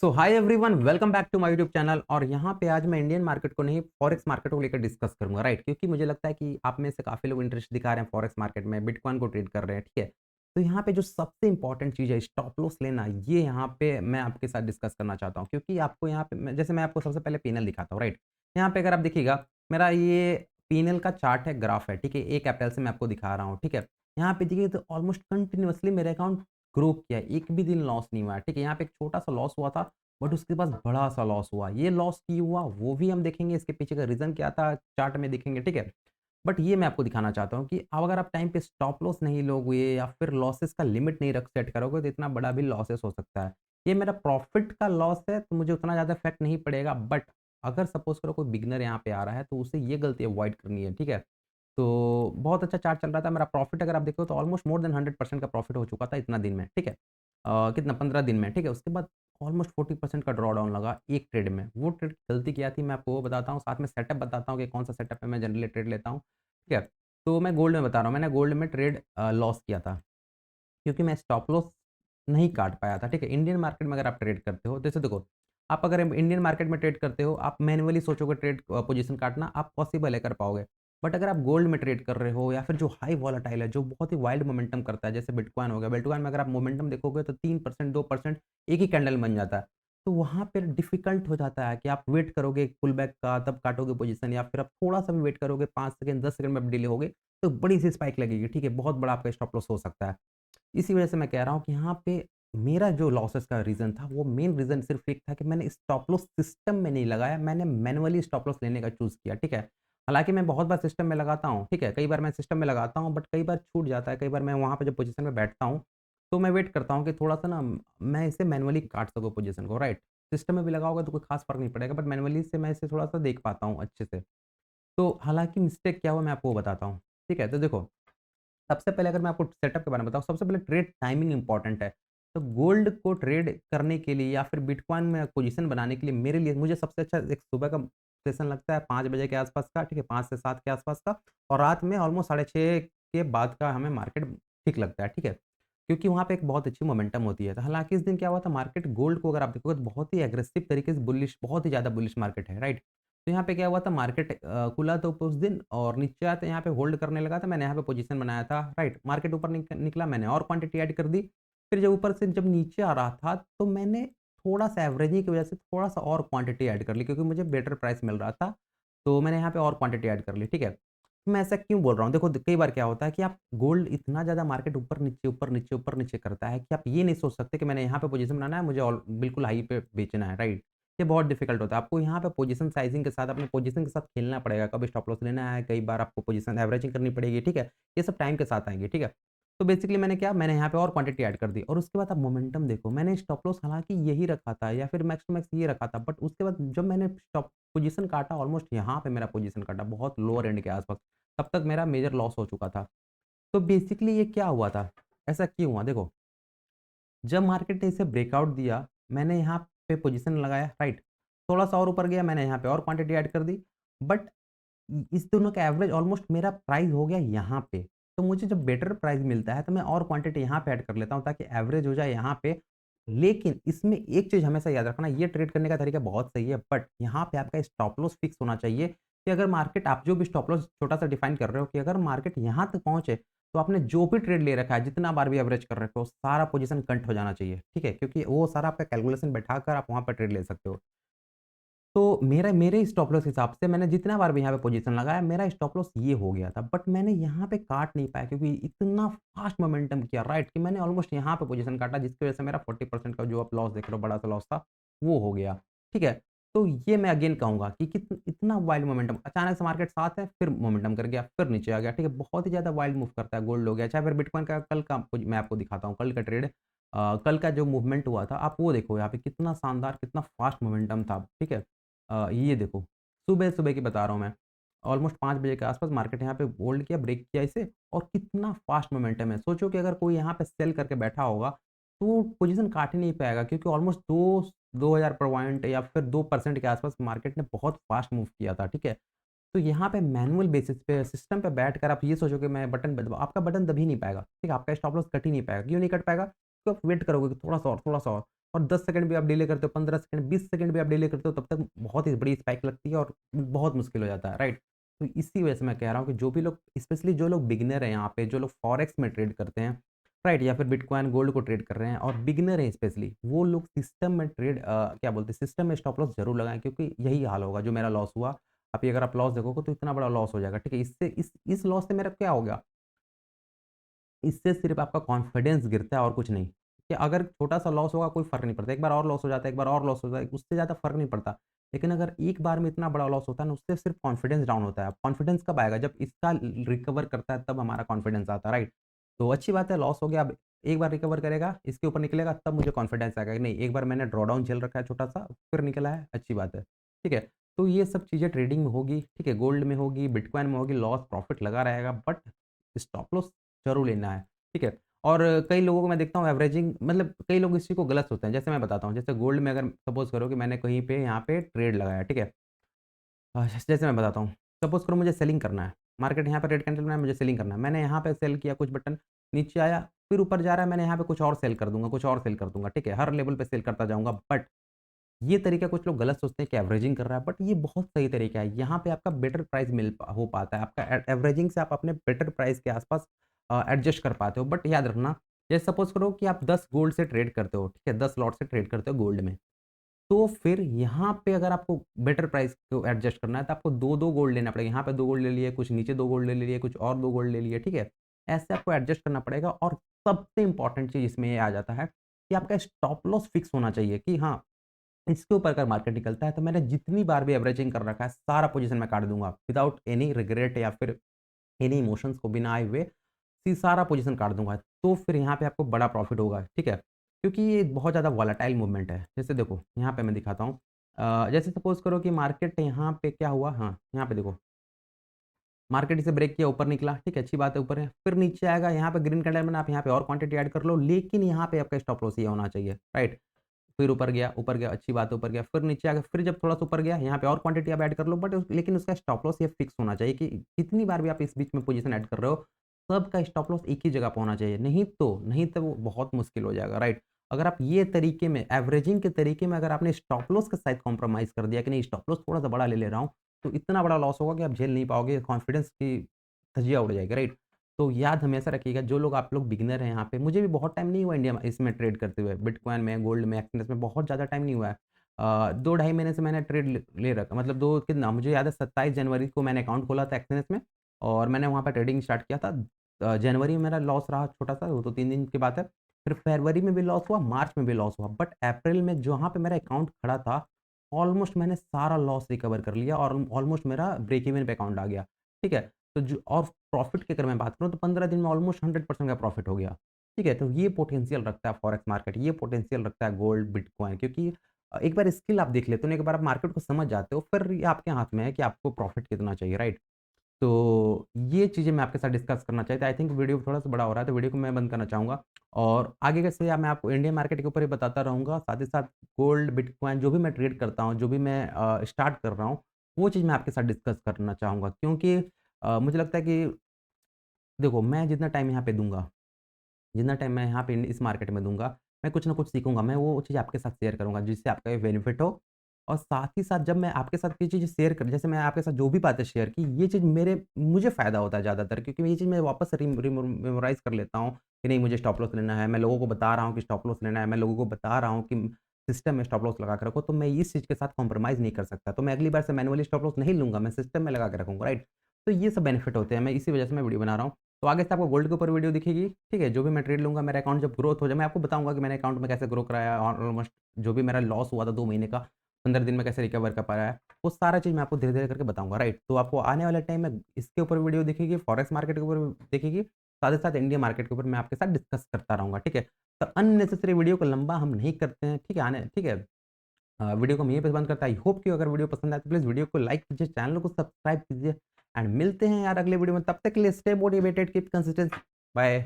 So hi everyone, welcome back to my YouTube channel. और यहाँ पे आज मैं इंडियन मार्केट को नहीं, फॉरेक्स मार्केट को लेकर डिस्कस करूंगा, राइट? क्योंकि मुझे लगता है कि आप में से काफ़ी लोग इंटरेस्ट दिखा रहे हैं फॉरेक्स मार्केट में, बिटकॉइन को ट्रेड कर रहे हैं, ठीक है? तो यहाँ पे जो सबसे इंपॉर्टेंट चीज़ है स्टॉप लॉस लेना, ये यहाँ पे मैं आपके साथ डिस्कस करना चाहता हूँ। क्योंकि आपको यहाँ पे जैसे मैं आपको सबसे पहले पीएनएल दिखाता हूँ, राइट? यहाँ पे अगर आप देखिएगा, मेरा ये पीएनएल का चार्ट है, ग्राफ है, ठीक है? 1 अप्रैल से मैं आपको दिखा रहा हूँ, ठीक है? यहाँ पे देखिए तो ऑलमोस्ट कंटिन्यूअसली मेरा अकाउंट ग्रो किया है, एक भी दिन लॉस नहीं हुआ है, ठीक है? यहाँ पे एक छोटा सा लॉस हुआ था, बट उसके पास बड़ा-सा लॉस हुआ। ये लॉस क्यों हुआ वो भी हम देखेंगे, इसके पीछे का रीज़न क्या था चार्ट में देखेंगे, ठीक है? बट ये मैं आपको दिखाना चाहता हूँ कि अब अगर आप टाइम पे स्टॉप लॉस नहीं लोगे या फिर लॉसेस का लिमिट नहीं रख सेट करोगे तो इतना बड़ा भी लॉसेस हो सकता है। ये मेरा प्रॉफिट का लॉस है तो मुझे उतना ज़्यादा इफ़ेक्ट नहीं पड़ेगा, बट अगर सपोज़ करो कोई बिगिनर यहाँ पे आ रहा है तो उसे ये गलती अवॉइड करनी है, ठीक है? तो बहुत अच्छा चार्ट चल रहा था, मेरा प्रॉफिट अगर आप देखो तो ऑलमोस्ट मोर देन 100% का प्रॉफिट हो चुका था इतना दिन में, ठीक है? कितना 15 दिन में, ठीक है? उसके बाद ऑलमोस्ट 40% का ड्रॉ डाउन लगा एक ट्रेड में। वो ट्रेड गलती क्या थी मैं आपको वो बताता हूँ, साथ में सेटअप बताता हूँ कि कौन-सा सेटअप में मैं जनरली ट्रेड लेता हूँ, ठीक है? तो मैं गोल्ड में बता रहा हूँ, मैंने गोल्ड में ट्रेड लॉस किया था, क्योंकि मैं स्टॉप लॉस नहीं काट पाया था, ठीक है? इंडियन मार्केट में अगर आप ट्रेड करते हो, जैसे देखो, आप अगर इंडियन मार्केट में ट्रेड करते हो, आप मैनुअली सोचोगे ट्रेड पोजीशन काटना, आप पॉसिबल है कर पाओगे। बट अगर आप गोल्ड में ट्रेड कर रहे हो या फिर जो हाई वॉलेटाइल है, जो बहुत ही वाइल्ड मोमेंटम करता है, जैसे बिटकॉइन हो गया, बिटकॉइन में अगर आप मोमेंटम देखोगे तो 3% 2% एक ही कैंडल बन जाता है। तो वहाँ पे डिफ़िकल्ट हो जाता है कि आप वेट करोगे एक पुल बैक का तब काटोगे पोजीशन, या फिर आप थोड़ा-सा भी वेट करोगे 5 सेकंड 10 सेकंड में आप डिले होगे, तो बड़ी-सी स्पाइक लगेगी, ठीक है? बहुत बड़ा आपका स्टॉप लॉस हो सकता है। इसी वजह से मैं कह रहा हूँ कि यहाँ पे मेरा जो लॉसेस का रीज़न था, वो मेन रीज़न सिर्फ़ एक था कि मैंने स्टॉप लॉस सिस्टम में नहीं लगाया, मैंने मैनुअली स्टॉप लॉस लेने का चूज़ किया, ठीक है? हालाँकि मैं बहुत बार सिस्टम में लगाता हूँ, ठीक है? कई बार मैं सिस्टम में लगाता हूँ, बट कई बार छूट जाता है, कई बार मैं वहाँ पे जब पोज़ीशन में बैठता हूँ, तो मैं वेट करता हूँ कि थोड़ा-सा ना मैं इसे मैनुअली काट सकूँ पोज़ीशन को, राइट? सिस्टम में भी लगाओगे तो कोई ख़ास फ़र्क नहीं पड़ेगा, बट मैनुअली से मैं इसे थोड़ा-सा देख पाता हूँ अच्छे से। तो हालाँकि मिस्टेक क्या हुआ मैं आपको वो बताता हूँ, ठीक है? तो देखो, सबसे पहले अगर मैं आपको सेटअप के बारे में बताऊँ, सबसे पहले ट्रेड टाइमिंग इम्पोर्टेंट है। तो गोल्ड को ट्रेड करने के लिए या फिर बिटकॉइन में पोजीशन बनाने के लिए मेरे लिए मुझे सबसे अच्छा एक सुबह का सेशन लगता है 5 बजे के आसपास का, ठीक है? 5 से 7 के आसपास का, और रात में ऑलमोस्ट साढ़े 6 के बाद का हमें मार्केट ठीक लगता है, ठीक है? क्योंकि वहाँ पे एक बहुत अच्छी मोमेंटम होती है। तो हालाँकि इस दिन क्या हुआ था, मार्केट गोल्ड को अगर आप देखोगे तो बहुत ही एग्रेसिव तरीके से बुलिश, बहुत ही ज़्यादा बुलिश मार्केट है, राइट? तो यहाँ पे क्या हुआ था, मार्केट खुला तो उस दिन और नीचे आया तो यहाँ पे होल्ड करने लगा था, मैंने यहाँ पे पोजीशन बनाया था, राइट? मार्केट ऊपर निकला, मैंने और क्वांटिटी ऐड कर दी। फिर जब ऊपर से जब नीचे आ रहा था तो मैंने थोड़ा-सा एवरेजिंग की वजह से थोड़ा-सा और क्वांटिटी ऐड कर ली, क्योंकि मुझे बेटर प्राइस मिल रहा था। तो मैंने यहाँ पे और क्वांटिटी ऐड कर ली, ठीक है? मैं ऐसा क्यों बोल रहा हूँ? देखो कई बार क्या होता है कि आप गोल्ड इतना ज़्यादा मार्केट ऊपर-नीचे, ऊपर-नीचे, ऊपर-नीचे करता है कि आप ये नहीं सोच सकते कि मैंने यहाँ पे पोजीशन बनाना है, मुझे बिल्कुल हाई पे बेचना है, राइट? ये बहुत डिफ़िकल्ट होता है। आपको यहाँ पे पोज़ीशन साइज़िंग के साथ अपने पोज़ीशन के साथ खेलना पड़ेगा, कब स्टॉप लॉस लेना है, कई बार आपको पोज़ीशन एवरेजिंग करनी पड़ेगी, ठीक है? ये सब टाइम के साथ आएँगे, ठीक है? तो बेसिकली मैंने क्या, मैंने यहाँ पे और क्वांटिटी ऐड कर दी, और उसके बाद आप मोमेंटम देखो, मैंने स्टॉप लॉस हालाँकि यही रखा था या फिर मैक्स टू मैक्स ये रखा था, बट उसके बाद जब मैंने स्टॉप पोज़ीशन काटा, ऑलमोस्ट यहाँ पे मेरा पोज़ीशन काटा, बहुत लोअर एंड के आस-पास, तब तक मेरा मेजर लॉस हो चुका था। तो बेसिकली ये क्या हुआ था? ऐसा क्यों हुआ? देखो, जब मार्केट ने इसे ब्रेकआउट दिया, मैंने यहाँ पे पोज़ीशन लगाया, राइट? थोड़ा-सा और ऊपर गया, मैंने यहाँ पे और क्वांटिटी ऐड कर दी, बट इस दोनों का एवरेज ऑलमोस्ट मेरा प्राइस हो गया यहाँ पे। तो मुझे जब बेटर प्राइस मिलता है, तो मैं और क्वांटिटी यहाँ पे ऐड कर लेता हूँ ताकि एवरेज हो जाए यहाँ पे। लेकिन इसमें एक चीज़ हमेशा याद रखना, ये ट्रेड करने का तरीका बहुत सही है, बट यहाँ पे आपका स्टॉप लॉस फिक्स होना चाहिए कि अगर मार्केट, आप जो भी स्टॉप लॉस छोटा-सा डिफाइन कर रहे हो कि अगर मार्केट यहाँ तक पहुँचे, तो आपने जो भी ट्रेड ले रखा है, जितना बार भी एवरेज कर रखे हो, सारा पोज़ीशन कट हो जाना चाहिए, ठीक है? क्योंकि वो सारा आपका कैलकुलेशन बैठाकर आप वहाँ पे ट्रेड ले सकते हो। तो मेरा मेरे स्टॉप लॉस के हिसाब से मैंने जितना बार भी यहाँ पे पोज़ीशन लगाया, मेरा स्टॉप लॉस ये हो गया था। बट मैंने यहाँ पे काट नहीं पाया क्योंकि इतना फ़ास्ट मोमेंटम किया, राइट? कि मैंने ऑलमोस्ट यहाँ पे पोज़ीशन काटा, जिसकी वज़ह से मेरा 40% का जो आप लॉस देख रहे हो, बड़ा-सा लॉस था, वो हो गया। ठीक है? तो ये मैं अगेन कहूँगा कि इतना वाइल्ड मोमेंटम, अचानक से मार्केट साथ है, फिर मोमेंटम कर गया, फिर नीचे आ गया, ठीक है? बहुत ही ज़्यादा वाइल्ड मूव करता है, गोल्ड हो गया, चाहे फिर बिटकॉइन का कल का मैं आपको दिखाता हूँ, कल का ट्रेड, कल का जो मूवमेंट हुआ था, आप वो देखो यहाँ पे कितना शानदार, कितना फ़ास्ट मोमेंटम था, ठीक है? ये देखो, सुबह-सुबह की बता रहा हूँ मैं। ऑलमोस्ट 5 बजे के आस-पास मार्केट यहाँ पे होल्ड किया, ब्रेक किया इसे, और कितना फ़ास्ट मोमेंटम है। सोचो कि अगर कोई यहाँ पे सेल करके बैठा होगा, तो वो पोज़ीशन काट ही नहीं पाएगा, क्योंकि ऑलमोस्ट 2000 पॉइंट या फिर 2% के आस-पास मार्केट ने बहुत फ़ास्ट मूव किया था, ठीक है? तो यहाँ पे मैनुअल बेसिस पे सिस्टम पे बैठकर आप ये सोचोगे मैं बटन दबाऊँ, आपका बटन दब ही नहीं पाएगा, ठीक है? आपका स्टॉप लॉस कट ही नहीं पाएगा। क्यों नहीं कट पाएगा? तो आप वेट करोगे कि थोड़ा-सा और, थोड़ा-सा और। और 10 सेकंड भी आप डिले करते हो, 15 सेकंड, 20 सेकंड भी आप डिले करते हो, तब तक बहुत ही बड़ी स्पाइक लगती है और बहुत मुश्किल हो जाता है, राइट? तो इसी वजह से मैं कह रहा हूँ कि जो भी लोग स्पेशली जो लोग बिगिनर हैं यहाँ पे, जो लोग फॉरेक्स में ट्रेड करते हैं, राइट? या फिर बिटकॉइन, गोल्ड को ट्रेड कर रहे हैं और बिगिनर हैं स्पेशली, वो लोग सिस्टम में ट्रेड क्या बोलते हैं, सिस्टम में स्टॉप लॉस ज़रूर लगाएँ क्योंकि यही हाल होगा जो मेरा लॉस हुआ। अभी अगर आप लॉस देखोगे तो इतना बड़ा लॉस हो जाएगा, ठीक है? इससे इस लॉस से मेरा क्या हो गया? इससे सिर्फ़ आपका कॉन्फिडेंस गिरता है और कुछ नहीं। कि अगर छोटा-सा लॉस होगा कोई फ़र्क नहीं पड़ता, एक बार और लॉस हो जाता है, एक बार और लॉस हो जाता है, उससे ज़्यादा फ़र्क नहीं पड़ता। लेकिन अगर एक बार में इतना बड़ा लॉस होता है ना, उससे सिर्फ़ कॉन्फिडेंस डाउन होता है। कॉन्फिडेंस कब आएगा? जब इसका रिकवर करता है तब हमारा कॉन्फिडेंस आता है, राइट? तो अच्छी बात है लॉस हो गया, अब एक बार रिकवर करेगा, इसके ऊपर निकलेगा तब मुझे कॉन्फिडेंस आएगा कि नहीं एक बार मैंने ड्रॉडाउन झेल रखा है छोटा-सा, फिर निकला है, अच्छी बात है। ठीक है? तो ये सब चीज़ें ट्रेडिंग में होगी, ठीक है? गोल्ड में होगी, बिटकॉइन में होगी, लॉस प्रॉफ़िट लगा रहेगा बट स्टॉप लॉस ज़रूर लेना है। ठीक है? और कई लोगों को मैं देखता हूँ एवरेजिंग मतलब कई लोग इस चीज़ को गलत सोचते हैं। जैसे मैं बताता हूँ, जैसे गोल्ड में अगर सपोज़ करो कि मैंने कहीं पे यहाँ पे ट्रेड लगाया, ठीक है? जैसे मैं बताता हूँ, सपोज़ करो मुझे सेलिंग करना है, मार्केट यहाँ पे रेड कैंडल में है, मुझे सेलिंग करना है। मैंने यहाँ पे सेल किया कुछ बटन, नीचे आया, फिर ऊपर जा रहा है, मैंने यहाँ पे कुछ और सेल कर दूँगा, कुछ और सेल कर दूँगा, ठीक है? हर लेवल पे सेल करता जाऊँगा बट ये तरीका कुछ लोग गलत सोचते हैं कि एवरेजिंग कर रहा है, बट ये बहुत सही तरीका है। यहाँ पे आपका बेटर प्राइस हो पाता है। आपका एवरेजिंग से आप अपने बेटर प्राइस के आसपास एडजस्ट कर पाते हो। बट याद रखना, जैसे सपोज़ करो कि आप 10 गोल्ड से ट्रेड करते हो, ठीक है? 10 लॉट से ट्रेड करते हो गोल्ड में। तो फिर यहाँ पे अगर आपको बेटर प्राइस को एडजस्ट करना है, तो आपको 2-2 गोल्ड लेना पड़ेगा। यहाँ पे 2 गोल्ड ले लिए, कुछ नीचे 2 गोल्ड ले लिए, कुछ और 2 गोल्ड ले लिए, ठीक है? ऐसे आपको एडजस्ट करना पड़ेगा और सबसे इम्पोर्टेंट चीज़ इसमें ये आ जाता है कि आपका स्टॉप लॉस फिक्स होना चाहिए कि हाँ, इसके ऊपर अगर मार्केट निकलता है तो मैंने जितनी बार भी एवरेजिंग कर रखा है, सारा पोज़ीशन मैं काट दूँगा विदाउट एनी रिग्रेट या फिर एनी इमोशंस को बिना आए हुए सारा पोज़ीशन काट दूँगा। तो फिर यहाँ पे आपको बड़ा प्रॉफ़िट होगा, ठीक है? क्योंकि ये बहुत ज़्यादा वोलेटाइल मूवमेंट है। जैसे देखो, यहाँ पे मैं दिखाता हूँ। जैसे सपोज़ करो कि मार्केट यहाँ पे क्या हुआ हाँ, यहाँ पे देखो मार्केट इसे ब्रेक किया, ऊपर निकला, ठीक है, अच्छी बात है ऊपर है। फिर नीचे आएगा, यहाँ पे ग्रीन कैंडल बना, आप यहाँ पे और क्वांटिटी ऐड कर लो, लेकिन यहाँ पे आपका स्टॉप लॉस ये होना चाहिए, राइट? फिर ऊपर गया, अच्छी बात है ऊपर गया, फिर नीचे आ गया, फिर जब थोड़ा-सा ऊपर गया, यहाँ पे और क्वांटिटी आप ऐड कर लो बट लेकिन उसका स्टॉप लॉस ये फिक्स होना चाहिए कि कितनी बार भी आप इस बीच में पोज़ीशन ऐड कर रहे हो, सबका स्टॉप लॉस एक ही जगह पे होना चाहिए। नहीं तो वो बहुत मुश्किल हो जाएगा, राइट? अगर आप ये तरीके में एवरेजिंग के तरीके में अगर आपने स्टॉप लॉस के साथ कॉम्प्रोमाइज़ कर दिया कि नहीं स्टॉप लॉस थोड़ा-सा बड़ा ले ले रहा हूँ, तो इतना बड़ा लॉस होगा कि आप झेल नहीं पाओगे, कॉन्फिडेंस की धज्जियाँ उड़ जाएगी, राइट? तो याद हमेशा रखिएगा जो लोग आप लोग बिगिनर हैं यहाँ पे, मुझे भी बहुत टाइम नहीं हुआ इंडिया में इसमें ट्रेड करते हुए, बिटकॉइन में, गोल्ड में, एक्सचेंज में बहुत ज़्यादा टाइम नहीं हुआ है। 2 ढाई महीने से मैंने ट्रेड ले ले रखा मतलब 2 कितना मुझे याद है 27 जनवरी को मैंने अकाउंट खोला था एक्सचेंज में और मैंने वहाँ पे ट्रेडिंग स्टार्ट किया था। जनवरी में मेरा लॉस रहा छोटा-सा, वो तो 3 दिन की बात है। फिर फरवरी में भी लॉस हुआ, मार्च में भी लॉस हुआ, बट अप्रैल में जहाँ पे मेरा अकाउंट खड़ा था, ऑलमोस्ट मैंने सारा लॉस रिकवर कर लिया और ऑलमोस्ट मेरा ब्रेक इवन पे अकाउंट आ गया, ठीक है? तो जो और प्रॉफ़िट की अगर मैं बात करूँ तो 15 दिन में ऑलमोस्ट 100% का प्रॉफ़िट हो गया। ठीक है? तो ये पोटेंशियल रखता है फॉरेक्स मार्केट, ये पोटेंशियल रखता है गोल्ड, बिटकॉइन क्योंकि एक बार स्किल आप देख लेते हो ना, एक बार आप मार्केट को समझ जाते हो, फिर ये आपके हाथ में है कि आपको प्रॉफ़िट कितना चाहिए, राइट? तो ये चीज़ें मैं आपके साथ डिस्कस करना चाहता आई थिंक वीडियो थोड़ा-सा बड़ा हो रहा है, तो वीडियो को मैं बंद करना चाहूँगा और आगे कैसे मैं आपको इंडियन मार्केट के ऊपर ही बताता रहूँगा, साथ ही साथ गोल्ड, बिटकॉइन जो भी मैं ट्रेड करता हूँ, जो भी मैं स्टार्ट कर रहा हूँ, वो चीज़ मैं आपके साथ डिस्कस करना चाहूँगा क्योंकि मुझे लगता है कि देखो, मैं जितना टाइम यहाँ पे दूँगा, जितना टाइम मैं यहाँ पे इस मार्केट में दूँगा, मैं कुछ ना कुछ सीखूँगा। मैं वो चीज़ आपके साथ शेयर करूँगा जिससे आपका ये बेनिफिट हो और साथ ही साथ जब मैं आपके साथ ये चीज़ शेयर कर जैसे मैं आपके साथ जो भी बातें शेयर की, ये चीज़ मुझे फ़ायदा होता है ज़्यादातर क्योंकि ये चीज़ मैं वापस मेमोराइज़ कर लेता हूँ कि नहीं मुझे स्टॉप लॉस लेना है। मैं लोगों को बता रहा हूँ कि स्टॉप लॉस लेना है। मैं लोगों को बता रहा हूँ कि सिस्टम में स्टॉप लॉस लगा के रखो, तो मैं इस चीज़ के साथ कॉम्प्रोमाइज़ नहीं कर सकता। तो मैं अगली बार से मैनुअली स्टॉप लॉस नहीं लूँगा, मैं सिस्टम में लगा के रखूँगा, राइट? तो ये सब बेनिफिट होते हैं। मैं इसी वजह से मैं वीडियो बना रहा हूँ। तो आगे से आपको गोल्ड के ऊपर वीडियो दिखेगी, ठीक है? जो भी मैं ट्रेड लूँगा, मेरा अकाउंट जब ग्रोथ हो जाए, मैं आपको बताऊँगा कि मैंने अकाउंट में कैसे ग्रो कराया और ऑलमोस्ट जो भी मेरा लॉस हुआ था 2 महीने का, 15 दिन में कैसे रिकवर कर पाया, वो सारा चीज़ मैं आपको धीरे-धीरे करके बताऊँगा, राइट? तो आपको आने वाले टाइम में इसके ऊपर वीडियो दिखेगी, फॉरेक्स मार्केट के ऊपर दिखेगी, साथ ही साथ इंडियन मार्केट के ऊपर मैं आपके साथ डिस्कस करता रहूँगा, ठीक है? तो अननेसेसरी वीडियो को लंबा हम नहीं करते हैं, ठीक है? वीडियो को हम यहीं पे बंद करते हैं। आई होप कि अगर वीडियो पसंद आए तो प्लीज़ वीडियो को लाइक कीजिए, चैनल को सब्सक्राइब कीजिए एंड मिलते हैं यार अगले वीडियो में। तब तक के लिए stay motivated, keep consistent, bye.